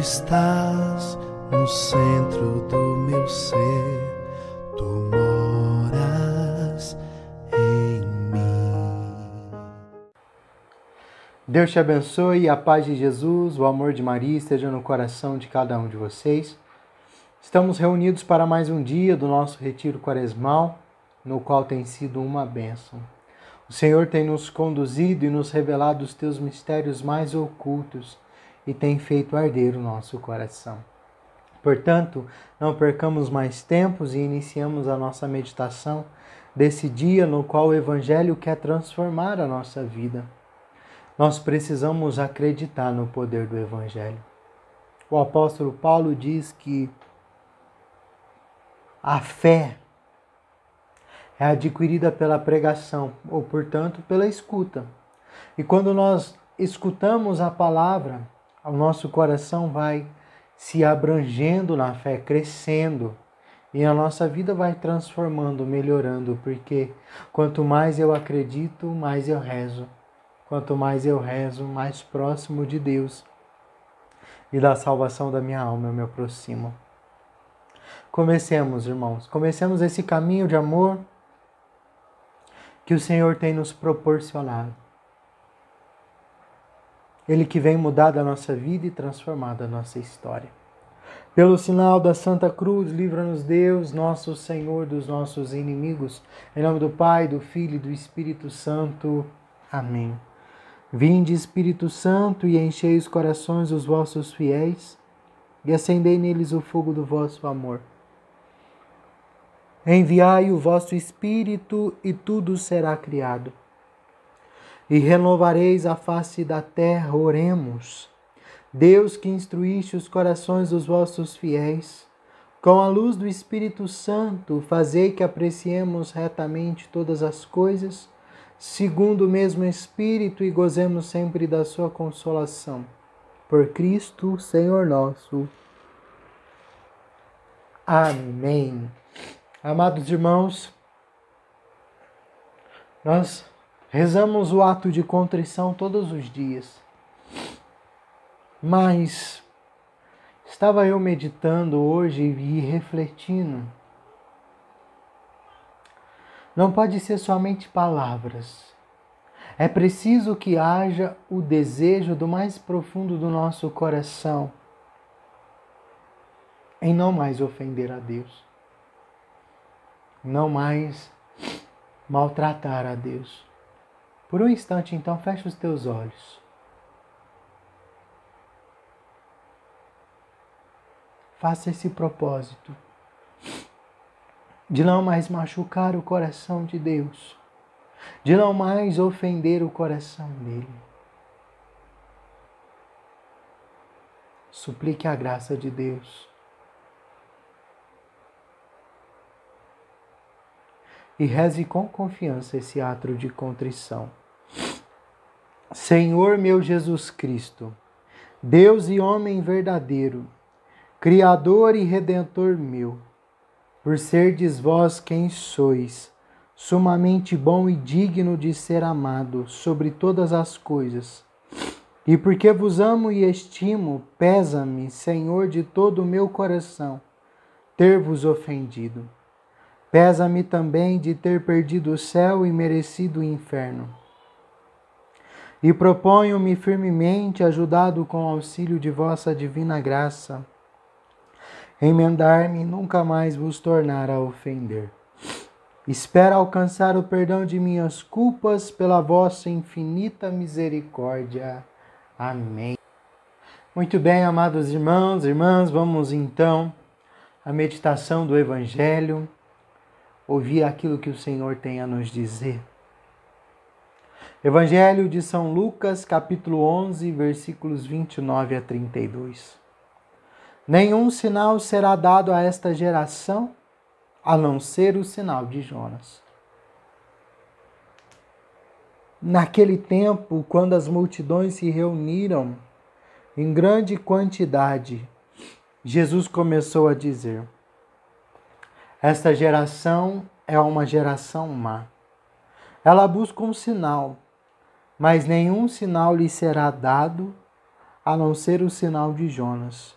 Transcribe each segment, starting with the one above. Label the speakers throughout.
Speaker 1: estás no centro do meu ser, tu moras em mim.
Speaker 2: Deus te abençoe, a paz de Jesus, o amor de Maria esteja no coração de cada um de vocês. Estamos reunidos para mais um dia do nosso retiro quaresmal, no qual tem sido uma bênção. O Senhor tem nos conduzido e nos revelado os teus mistérios mais ocultos e tem feito arder o nosso coração. Portanto, não percamos mais tempos e iniciamos a nossa meditação desse dia no qual o Evangelho quer transformar a nossa vida. Nós precisamos acreditar no poder do Evangelho. O apóstolo Paulo diz que a fé é adquirida pela pregação, ou, portanto, pela escuta. E quando nós escutamos a palavra, o nosso coração vai se abrangendo na fé, crescendo, e a nossa vida vai transformando, melhorando, porque quanto mais eu acredito, mais eu rezo. Quanto mais eu rezo, mais próximo de Deus e da salvação da minha alma eu me aproximo. Comecemos, irmãos. Comecemos esse caminho de amor que o Senhor tem nos proporcionado. Ele que vem mudar a nossa vida e transformar a nossa história. Pelo sinal da Santa Cruz, livra-nos Deus, nosso Senhor, dos nossos inimigos. Em nome do Pai, do Filho e do Espírito Santo. Amém. Vinde, Espírito Santo, e enchei os corações dos vossos fiéis, e acendei neles o fogo do vosso amor. Enviai o vosso Espírito, e tudo será criado. E renovareis a face da terra. Oremos. Deus, que instruíste os corações dos vossos fiéis, com a luz do Espírito Santo, fazei que apreciemos retamente todas as coisas, segundo o mesmo Espírito, e gozemos sempre da sua consolação. Por Cristo, Senhor nosso. Amém. Amados irmãos, nós rezamos o ato de contrição todos os dias, mas estava eu meditando hoje e refletindo. Não pode ser somente palavras. É preciso que haja o desejo do mais profundo do nosso coração em não mais ofender a Deus, não mais maltratar a Deus. Por um instante, então, fecha os teus olhos. Faça esse propósito de não mais machucar o coração de Deus, de não mais ofender o coração dele. Suplique a graça de Deus. E reze com confiança esse ato de contrição. Senhor meu Jesus Cristo, Deus e homem verdadeiro, Criador e Redentor meu, por serdes vós quem sois, sumamente bom e digno de ser amado sobre todas as coisas, e porque vos amo e estimo, pesa-me, Senhor, de todo o meu coração, ter-vos ofendido. Pesa-me também de ter perdido o céu e merecido o inferno. E proponho-me firmemente, ajudado com o auxílio de vossa divina graça, emendar-me e nunca mais vos tornar a ofender. Espero alcançar o perdão de minhas culpas pela vossa infinita misericórdia. Amém. Muito bem, amados irmãos e irmãs, vamos então à meditação do Evangelho, ouvir aquilo que o Senhor tem a nos dizer. Evangelho de São Lucas, capítulo 11, versículos 29 a 32. Nenhum sinal será dado a esta geração, a não ser o sinal de Jonas. Naquele tempo, quando as multidões se reuniram em grande quantidade, Jesus começou a dizer: esta geração é uma geração má. Ela busca um sinal, mas nenhum sinal lhe será dado, a não ser o sinal de Jonas.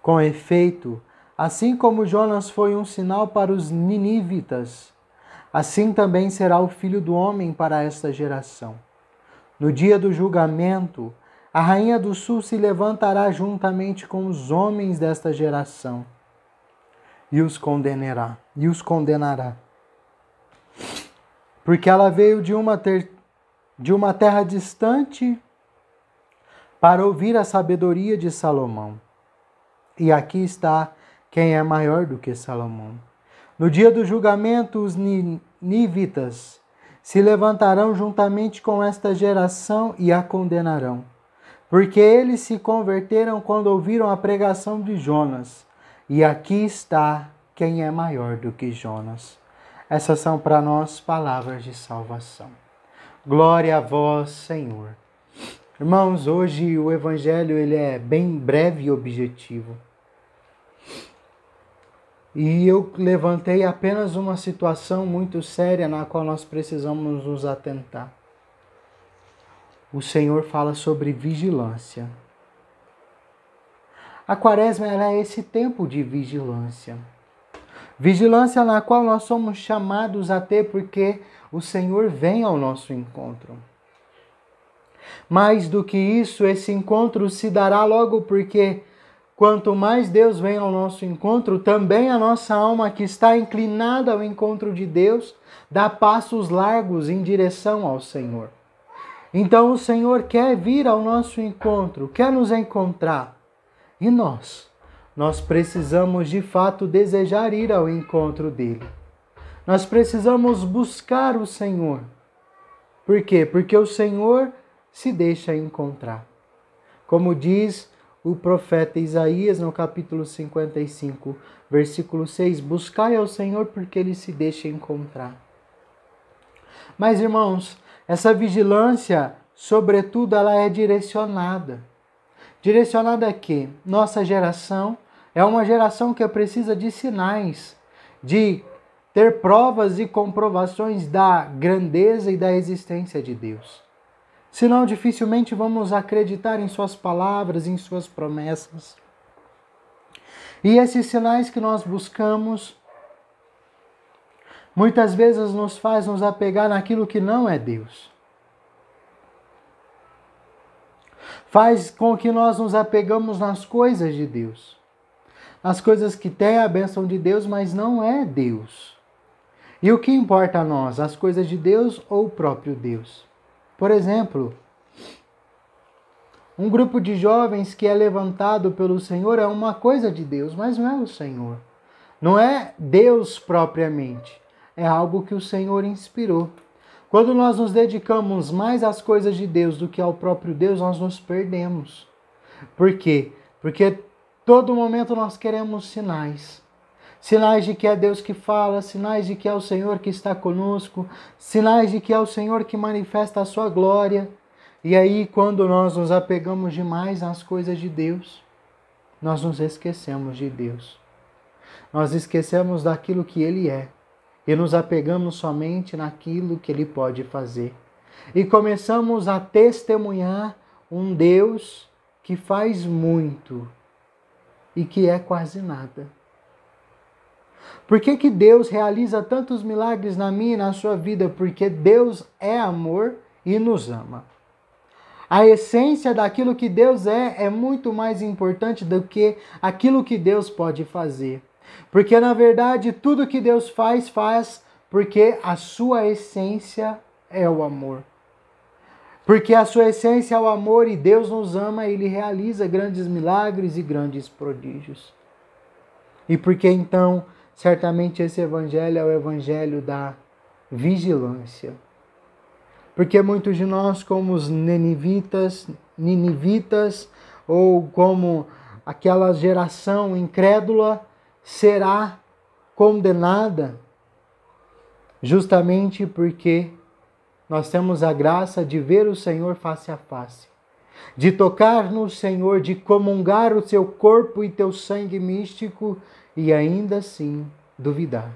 Speaker 2: Com efeito, assim como Jonas foi um sinal para os ninivitas, assim também será o Filho do Homem para esta geração. No dia do julgamento, a rainha do sul se levantará juntamente com os homens desta geração e os condenará. Porque ela veio de uma terra distante para ouvir a sabedoria de Salomão. E aqui está quem é maior do que Salomão. No dia do julgamento, os ninivitas se levantarão juntamente com esta geração e a condenarão, porque eles se converteram quando ouviram a pregação de Jonas. E aqui está quem é maior do que Jonas. Essas são para nós palavras de salvação. Glória a vós, Senhor. Irmãos, hoje o Evangelho ele é bem breve e objetivo. E eu levantei apenas uma situação muito séria na qual nós precisamos nos atentar. O Senhor fala sobre vigilância. A Quaresma ela é esse tempo de vigilância. Vigilância na qual nós somos chamados a ter porque o Senhor vem ao nosso encontro. Mais do que isso, esse encontro se dará logo porque quanto mais Deus vem ao nosso encontro, também a nossa alma que está inclinada ao encontro de Deus, dá passos largos em direção ao Senhor. Então o Senhor quer vir ao nosso encontro, quer nos encontrar. E nós precisamos de fato desejar ir ao encontro dele. Nós precisamos buscar o Senhor. Por quê? Porque o Senhor se deixa encontrar. Como diz o profeta Isaías no capítulo 55, versículo 6, buscai ao Senhor porque ele se deixa encontrar. Mas irmãos, essa vigilância, sobretudo, ela é direcionada. Direcionada a quê? Nossa geração é uma geração que precisa de sinais, de ter provas e comprovações da grandeza e da existência de Deus. Senão, dificilmente vamos acreditar em suas palavras, em suas promessas. E esses sinais que nós buscamos, muitas vezes nos faz nos apegar naquilo que não é Deus. Faz com que nós nos apegamos nas coisas de Deus. Nas coisas que têm a bênção de Deus, mas não é Deus. E o que importa a nós? As coisas de Deus ou o próprio Deus? Por exemplo, um grupo de jovens que é levantado pelo Senhor é uma coisa de Deus, mas não é o Senhor. Não é Deus propriamente. É algo que o Senhor inspirou. Quando nós nos dedicamos mais às coisas de Deus do que ao próprio Deus, nós nos perdemos. Por quê? Porque todo momento nós queremos sinais. Sinais de que é Deus que fala, sinais de que é o Senhor que está conosco, sinais de que é o Senhor que manifesta a sua glória. E aí, quando nós nos apegamos demais às coisas de Deus, nós nos esquecemos de Deus. Nós esquecemos daquilo que Ele é e nos apegamos somente naquilo que Ele pode fazer. E começamos a testemunhar um Deus que faz muito e que é quase nada. Por que que Deus realiza tantos milagres na minha e na sua vida? Porque Deus é amor e nos ama. A essência daquilo que Deus é muito mais importante do que aquilo que Deus pode fazer. Porque, na verdade, tudo que Deus faz porque a sua essência é o amor. Porque a sua essência é o amor e Deus nos ama, Ele realiza grandes milagres e grandes prodígios. E porque, então, certamente esse evangelho é o evangelho da vigilância. Porque muitos de nós, como os ninivitas, ou como aquela geração incrédula, será condenada justamente porque nós temos a graça de ver o Senhor face a face, de tocar no Senhor, de comungar o seu corpo e teu sangue místico e ainda assim duvidar.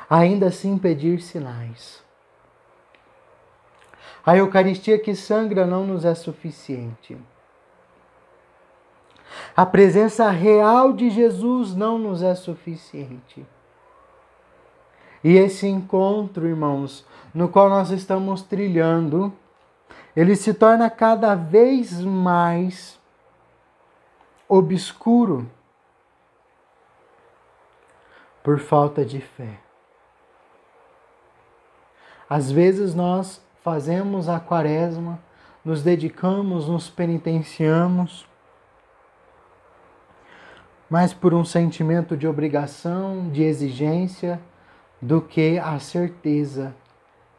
Speaker 2: Ainda assim pedir sinais. A Eucaristia que sangra não nos é suficiente. A presença real de Jesus não nos é suficiente. E esse encontro, irmãos, no qual nós estamos trilhando, ele se torna cada vez mais obscuro por falta de fé. Às vezes nós fazemos a quaresma, nos dedicamos, nos penitenciamos, mas por um sentimento de obrigação, de exigência, do que a certeza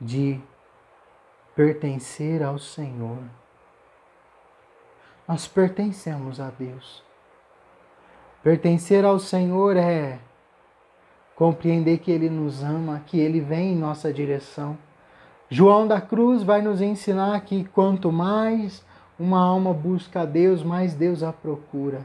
Speaker 2: de pertencer ao Senhor. Nós pertencemos a Deus. Pertencer ao Senhor é compreender que Ele nos ama, que Ele vem em nossa direção. João da Cruz vai nos ensinar que quanto mais uma alma busca a Deus, mais Deus a procura.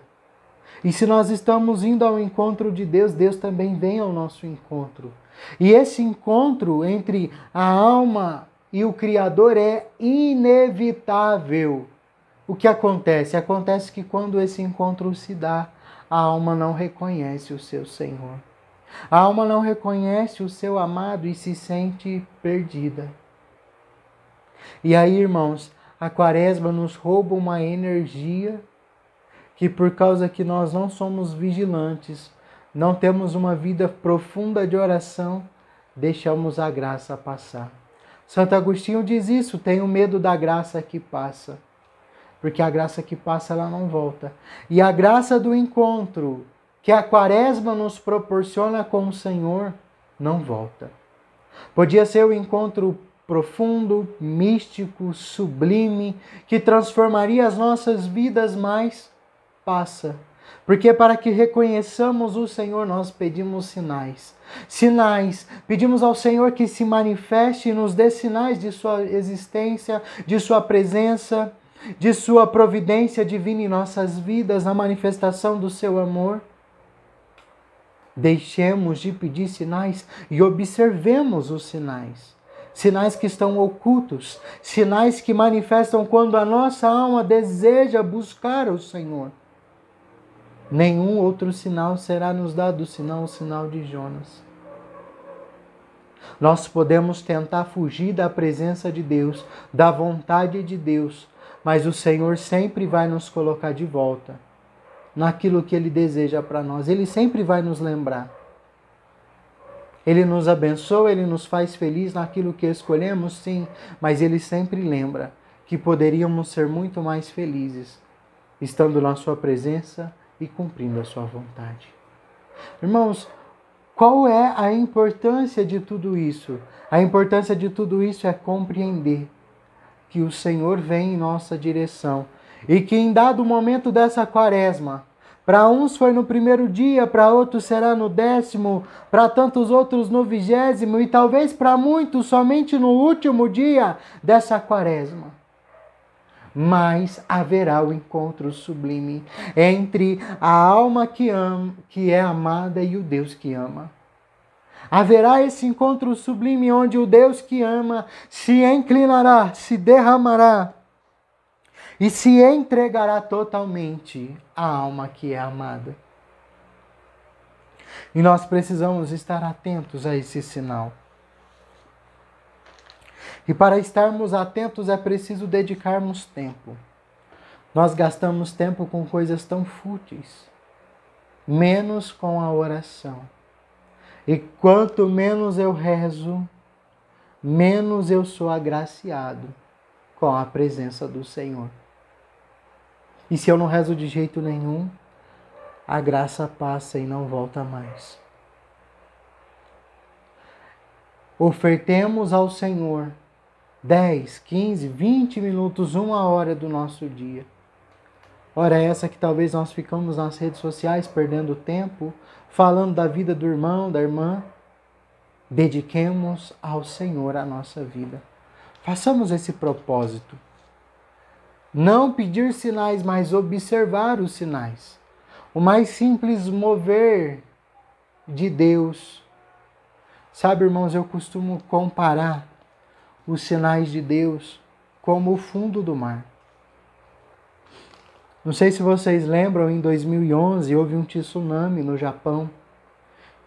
Speaker 2: E se nós estamos indo ao encontro de Deus, Deus também vem ao nosso encontro. E esse encontro entre a alma e o Criador é inevitável. O que acontece? Acontece que quando esse encontro se dá, a alma não reconhece o seu Senhor. A alma não reconhece o seu amado e se sente perdida. E aí, irmãos, a quaresma nos rouba uma energia que, por causa que nós não somos vigilantes, não temos uma vida profunda de oração, deixamos a graça passar. Santo Agostinho diz isso: tenho medo da graça que passa, porque a graça que passa ela não volta. E a graça do encontro que a quaresma nos proporciona com o Senhor não volta. Podia ser o encontro profundo, místico, sublime, que transformaria as nossas vidas, mas passa. Porque para que reconheçamos o Senhor, nós pedimos sinais. Sinais. Pedimos ao Senhor que se manifeste e nos dê sinais de sua existência, de sua presença, de sua providência divina em nossas vidas, na manifestação do seu amor. Deixemos de pedir sinais e observemos os sinais. Sinais que estão ocultos, sinais que manifestam quando a nossa alma deseja buscar o Senhor. Nenhum outro sinal será nos dado senão o sinal de Jonas. Nós podemos tentar fugir da presença de Deus, da vontade de Deus, mas o Senhor sempre vai nos colocar de volta naquilo que Ele deseja para nós. Ele sempre vai nos lembrar. Ele nos abençoa, Ele nos faz feliz naquilo que escolhemos, sim, mas Ele sempre lembra que poderíamos ser muito mais felizes estando na sua presença e cumprindo a sua vontade. Irmãos, qual é a importância de tudo isso? A importância de tudo isso é compreender que o Senhor vem em nossa direção e que em dado momento dessa quaresma, para uns foi no primeiro dia, para outros será no 10º, para tantos outros no 20º e talvez para muitos somente no último dia dessa quaresma. Mas haverá o encontro sublime entre a alma que ama, que é amada, e o Deus que ama. Haverá esse encontro sublime onde o Deus que ama se inclinará, se derramará e se entregará totalmente à alma que é amada. E nós precisamos estar atentos a esse sinal. E para estarmos atentos é preciso dedicarmos tempo. Nós gastamos tempo com coisas tão fúteis, menos com a oração. E quanto menos eu rezo, menos eu sou agraciado com a presença do Senhor. E se eu não rezo de jeito nenhum, a graça passa e não volta mais. Ofertemos ao Senhor 10, 15, 20 minutos, 1 hora do nosso dia. Hora essa que talvez nós ficamos nas redes sociais perdendo tempo, falando da vida do irmão, da irmã. Dediquemos ao Senhor a nossa vida. Façamos esse propósito. Não pedir sinais, mas observar os sinais. O mais simples mover de Deus. Sabe, irmãos, eu costumo comparar os sinais de Deus como o fundo do mar. Não sei se vocês lembram, em 2011 houve um tsunami no Japão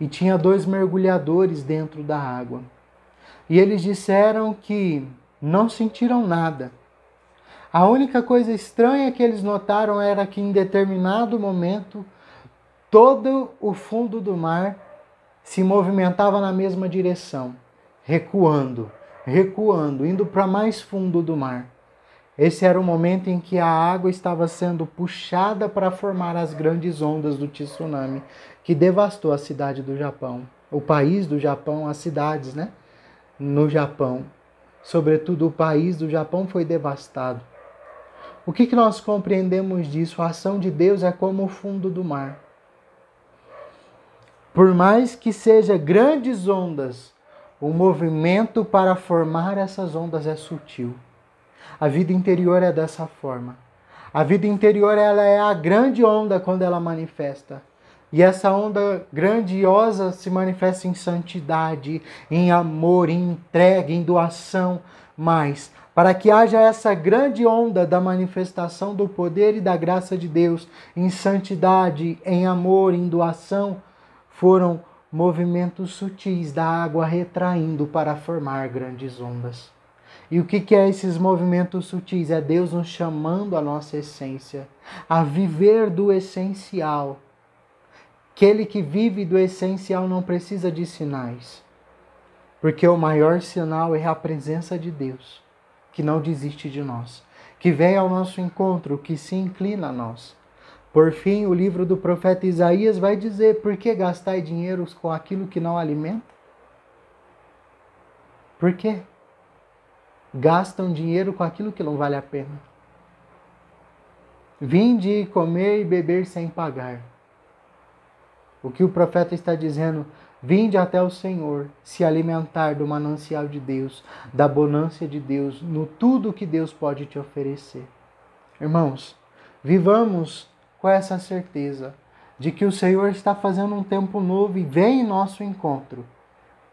Speaker 2: e tinha 2 mergulhadores dentro da água. E eles disseram que não sentiram nada. A única coisa estranha que eles notaram era que em determinado momento todo o fundo do mar se movimentava na mesma direção, recuando, indo para mais fundo do mar. Esse era o momento em que a água estava sendo puxada para formar as grandes ondas do tsunami que devastou a cidade do Japão, o país do Japão, as cidades, né? No Japão. Sobretudo o país do Japão foi devastado. O que nós compreendemos disso? A ação de Deus é como o fundo do mar. Por mais que seja grandes ondas, o movimento para formar essas ondas é sutil. A vida interior é dessa forma. A vida interior ela é a grande onda quando ela manifesta. E essa onda grandiosa se manifesta em santidade, em amor, em entrega, em doação. Mas, para que haja essa grande onda da manifestação do poder e da graça de Deus, em santidade, em amor, em doação, foram movimentos sutis da água retraindo para formar grandes ondas. E o que é esses movimentos sutis? É Deus nos chamando a nossa essência, a viver do essencial. Aquele que vive do essencial não precisa de sinais, porque o maior sinal é a presença de Deus, que não desiste de nós, que vem ao nosso encontro, que se inclina a nós. Por fim, o livro do profeta Isaías vai dizer: por que gastar dinheiro com aquilo que não alimenta? Por quê? Gastam dinheiro com aquilo que não vale a pena. Vinde comer e beber sem pagar. O que o profeta está dizendo? Vinde até o Senhor, se alimentar do manancial de Deus, da bonança de Deus, no tudo que Deus pode te oferecer. Irmãos, vivamos com essa certeza de que o Senhor está fazendo um tempo novo e vem em nosso encontro.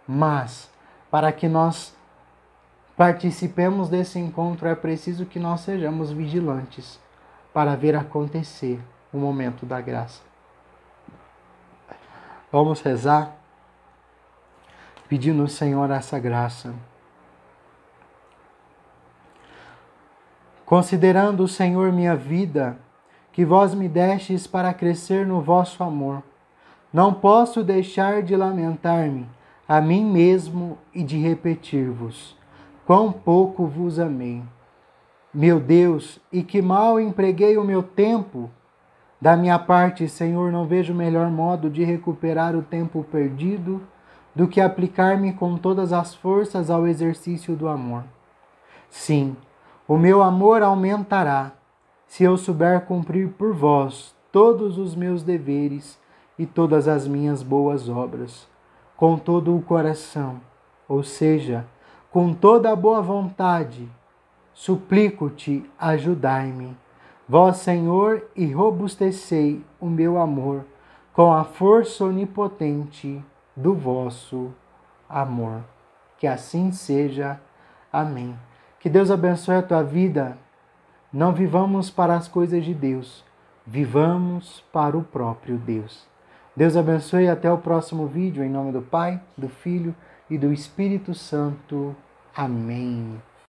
Speaker 2: Mas, para que nós participemos desse encontro, é preciso que nós sejamos vigilantes para ver acontecer o momento da graça. Vamos rezar, pedindo ao Senhor essa graça. Considerando, Senhor, minha vida, que vós me destes para crescer no vosso amor, não posso deixar de lamentar-me a mim mesmo e de repetir-vos quão pouco vos amei. Meu Deus, e que mal empreguei o meu tempo! Da minha parte, Senhor, não vejo melhor modo de recuperar o tempo perdido do que aplicar-me com todas as forças ao exercício do amor. Sim, o meu amor aumentará, se eu souber cumprir por vós todos os meus deveres e todas as minhas boas obras, com todo o coração, ou seja, com toda a boa vontade. Suplico-te, ajudai-me, vós, Senhor, e robustecei o meu amor com a força onipotente do vosso amor. Que assim seja. Amém. Que Deus abençoe a tua vida. Não vivamos para as coisas de Deus, vivamos para o próprio Deus. Deus abençoe e até o próximo vídeo, em nome do Pai, do Filho e do Espírito Santo. Amém.